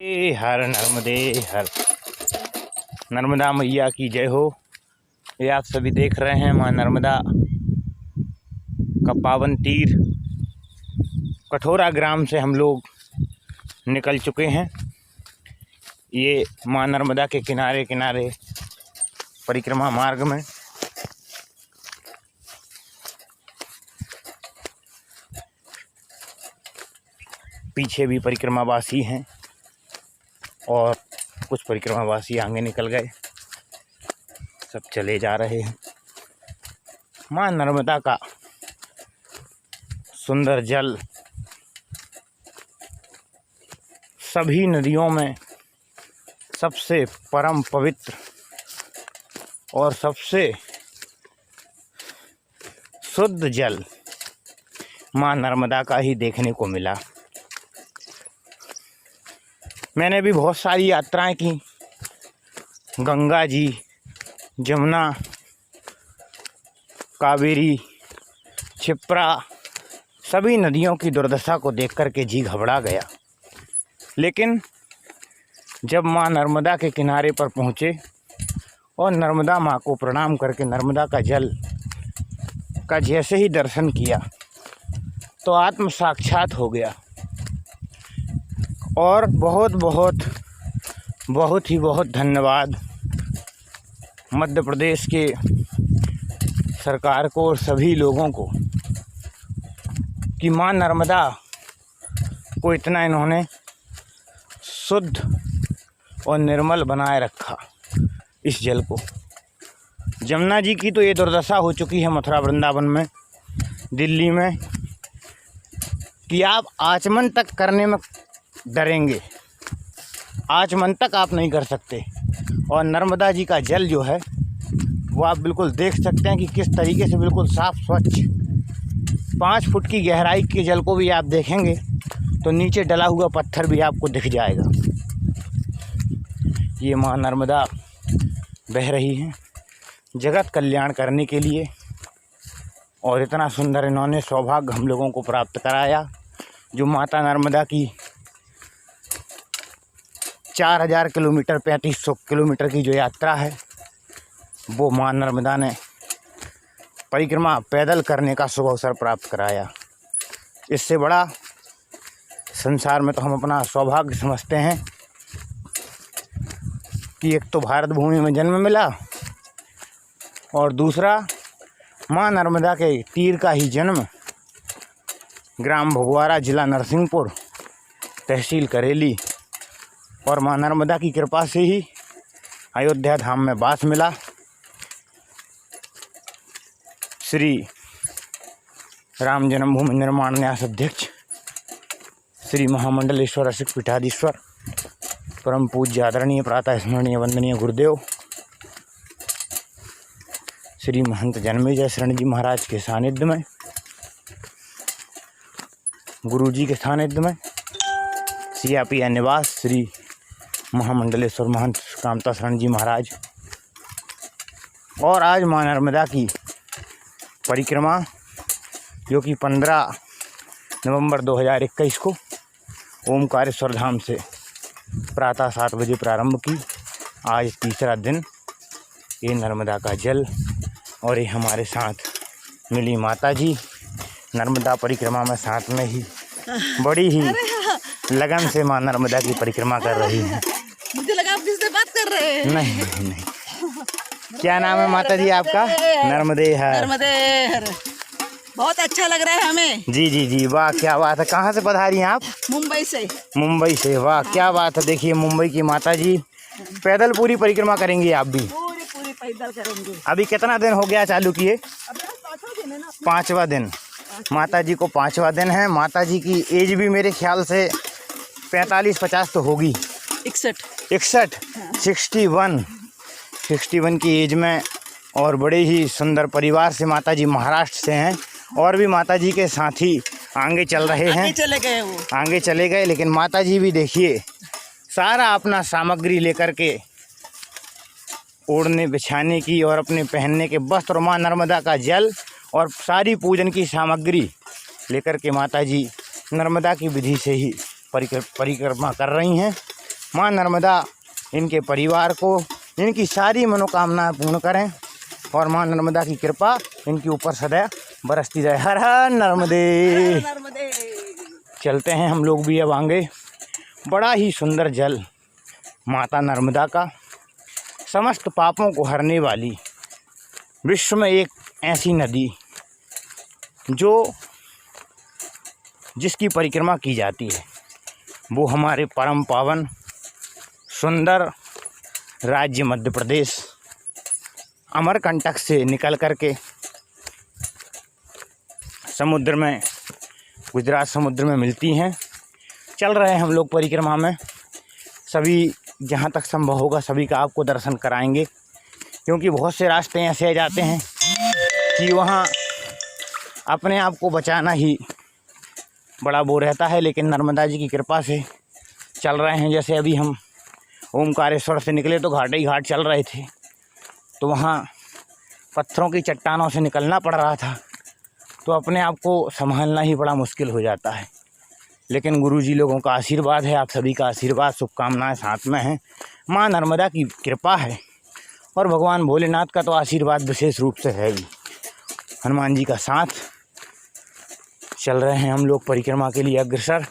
हर नर्मदे हर नर्मदा मैया की जय हो। ये आप सभी देख रहे हैं माँ नर्मदा का पावन तीर। कठोरा ग्राम से हम लोग निकल चुके हैं। ये माँ नर्मदा के किनारे किनारे परिक्रमा मार्ग में पीछे भी परिक्रमावासी हैं और कुछ परिक्रमावासी आगे निकल गए, सब चले जा रहे हैं। माँ नर्मदा का सुंदर जल सभी नदियों में सबसे परम पवित्र और सबसे शुद्ध जल माँ नर्मदा का ही देखने को मिला। मैंने भी बहुत सारी यात्राएं की, गंगा जी, जमुना, कावेरी, क्षिप्रा, सभी नदियों की दुर्दशा को देख कर के जी घबरा गया। लेकिन जब माँ नर्मदा के किनारे पर पहुँचे और नर्मदा माँ को प्रणाम करके नर्मदा का जल का जैसे ही दर्शन किया तो आत्म साक्षात हो गया। और बहुत ही धन्यवाद मध्य प्रदेश के सरकार को और सभी लोगों को कि माँ नर्मदा को इतना इन्होंने शुद्ध और निर्मल बनाए रखा इस जल को। जमुना जी की तो ये दुर्दशा हो चुकी है मथुरा वृंदावन में, दिल्ली में, कि आप आचमन तक करने में डरेंगे, आचमन तक आप नहीं कर सकते। और नर्मदा जी का जल जो है वो आप बिल्कुल देख सकते हैं कि किस तरीके से बिल्कुल साफ़ स्वच्छ 5 फुट की गहराई के जल को भी आप देखेंगे तो नीचे डला हुआ पत्थर भी आपको दिख जाएगा। ये माँ नर्मदा बह रही हैं जगत कल्याण करने के लिए और इतना सुंदर इन्होंने सौभाग्य हम लोगों को प्राप्त कराया। जो माता नर्मदा की 4000 किलोमीटर 3500 किलोमीटर की जो यात्रा है वो माँ नर्मदा ने परिक्रमा पैदल करने का शुभ अवसर प्राप्त कराया। इससे बड़ा संसार में तो हम अपना सौभाग्य समझते हैं कि एक तो भारत भूमि में जन्म मिला और दूसरा माँ नर्मदा के तीर का ही जन्म ग्राम भगवारा, जिला नरसिंहपुर, तहसील करेली, और माँ नर्मदा की कृपा से ही अयोध्या धाम में वास मिला। श्री राम जन्मभूमि निर्माण न्यास अध्यक्ष श्री महामंडलेश्वर असिक पीठाधीश्वर परम पूज्य आदरणीय प्रातः स्मरणीय वंदनीय गुरुदेव श्री महंत जन्मेजय शरण जी महाराज के सानिध्य में, गुरु जी के सानिध्य में, सियापिया निवास श्री महामंडलेश्वर महंत कामता शरण जी महाराज, और आज माँ नर्मदा की परिक्रमा जो कि 15 नवंबर 2021 को ओमकारेश्वर धाम से प्रातः 7 बजे प्रारंभ की। आज तीसरा दिन ये नर्मदा का जल और ये हमारे साथ मिली माता जी नर्मदा परिक्रमा में साथ में ही बड़ी ही लगन से माँ नर्मदा की परिक्रमा कर रही हैं। मुझे लगा आप किससे बात कर रहे हैं। नहीं। क्या नाम है माता जी आपका? नर्मदे हर। नर्मदे हर। बहुत अच्छा लग रहा है हमें। जी, वाह क्या बात है। कहाँ से पधारी हैं आप? मुंबई से। मुंबई से, वाह क्या बात है। देखिए मुंबई की माता जी पैदल पूरी परिक्रमा करेंगी, आप भी पूरी पैदल करेंगे। अभी कितना दिन हो गया चालू किए? अब 5वां दिन है ना। 5वां दिन माता जी को 5वां दिन है। माता जी की एज भी मेरे ख्याल से 45-50 तो होगी। 61 61 की एज में, और बड़े ही सुंदर परिवार से माता जी महाराष्ट्र से हैं। और भी माता जी के साथी आगे चल रहे हैं, आगे चले गए। लेकिन माता जी भी देखिए सारा अपना सामग्री लेकर के ओढ़ने बिछाने की और अपने पहनने के वस्त्र, माँ नर्मदा का जल और सारी पूजन की सामग्री लेकर के माता जी नर्मदा की विधि से ही परिक्रमा कर रही हैं। माँ नर्मदा इनके परिवार को इनकी सारी मनोकामनाएं पूर्ण करें और माँ नर्मदा की कृपा इनके ऊपर सदैव बरसती रहे। हर हर नर्मदे। नर्मदे। चलते हैं हम लोग भी अब आगे। बड़ा ही सुंदर जल माता नर्मदा का, समस्त पापों को हरने वाली, विश्व में एक ऐसी नदी जिसकी परिक्रमा की जाती है, वो हमारे परम पावन सुंदर राज्य मध्य प्रदेश अमरकंटक से निकल करके समुद्र में, गुजरात समुद्र में मिलती हैं। चल रहे हैं हम लोग परिक्रमा में, सभी जहाँ तक संभव होगा सभी का आपको दर्शन कराएंगे, क्योंकि बहुत से रास्ते ऐसे आ जाते हैं कि वहाँ अपने आप को बचाना ही बड़ा वो रहता है, लेकिन नर्मदा जी की कृपा से चल रहे हैं। जैसे अभी हम ओमकारेश्वर से निकले तो घाट ही घाट चल रहे थे, तो वहाँ पत्थरों की चट्टानों से निकलना पड़ रहा था, तो अपने आप को संभालना ही बड़ा मुश्किल हो जाता है। लेकिन गुरुजी लोगों का आशीर्वाद है, आप सभी का आशीर्वाद, शुभकामनाएं साथ में हैं। माँ नर्मदा की कृपा है और भगवान भोलेनाथ का तो आशीर्वाद विशेष रूप से है ही। हनुमान जी का साथ। चल रहे हैं हम लोग परिक्रमा के लिए अग्रसर।